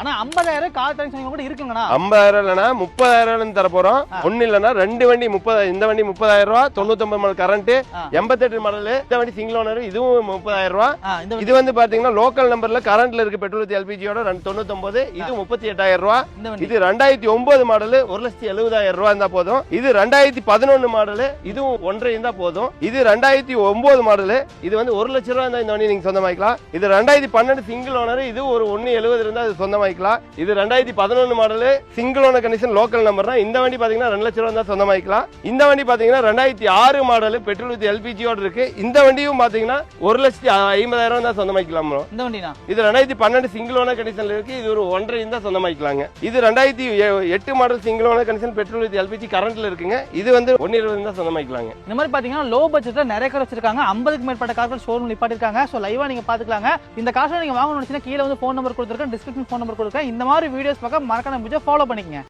ஆனா 50,000 car taxi கூட இருக்குங்கண்ணா. 50,000 இல்லனா 30,000 தர போறோம். ஒண்ணு இல்லனா ரெண்டு வண்டி 30, இந்த வண்டி 30,000 ரூபாய், 99 மாடல் கரண்ட், 88 மாடல், இந்த வண்டி சிங்கிள் ஓனர், இதுவும் 30,000 ரூபாய். இது வந்து பாத்தீங்கன்னா லோக்கல் நம்பர்ல கரண்ட்ல இருக்கு, பெட்ரோல் எல்பிஜியோட 99, இது 38,000 ரூபாய். இது 2009 மாடல் 1,70,000 ரூபாய் இருந்தா போதும். இது 2011 மாடல், இதுவும் 1.5 இருந்தா போதும். இது 2009 மாடல், இது வந்து 1 லட்சம் ரூபாய் இருந்தா இந்த வண்டி நீங்க சொந்தமாக்கலாம். இது 2012 சிங்கிள் ஓனர், இது ஒரு 1.70 இருந்தா இது சொந்தமாக்கலாம். இது 2011 model single owner condition local number தான். இந்த வண்டி பாத்தீங்கன்னா 2 லட்சம் ரூபாய் தான் சொந்தமாக்கலாம். இந்த வண்டி பாத்தீங்கன்னா 2006 மாடல் பெட்ரோல் வித் எல்பிஜியோட இருக்கு. இந்த வண்டியும் பாத்தீங்கன்னா 1,50,000 தான் சொந்தமாக்கலாம். இந்த வண்டினா இது 2012 சிங்கிள் ஓனர் கண்டிஷன்ல இருக்கு. இது ஒரு 1.5 தான் சொந்தமாக்கலாங்க. இது 2008 model single owner condition petrol with LPG கரண்ட்ல இருக்குங்க. இது வந்து 1.20 தான் சொந்தமாக்கலாங்க. இந்த மாதிரி பாத்தீங்கன்னா லோ பட்ஜெட்ல நிறைய கார் வச்சிருக்காங்க. 50க்கு மேற்பட்ட கார்கள் ஷோரூம் நிப்பாட்டிருக்காங்க. சோ லைவா நீங்க பாத்துக்கலாங்க. இந்த காரை நீங்க வாங்கணும்னு நினைச்சீங்கன்னா கீழ வந்து ஃபோன் நம்பர் கொடுத்திருக்கேன், டிஸ்கிரிப்ஷன் ஃபோன் நம்பர் கொடுத்திருக்கேன். இந்த மாதிரி வீடியோஸ் பார்க்க மறக்காம ஃபாலோ பண்ணிக்கங்க.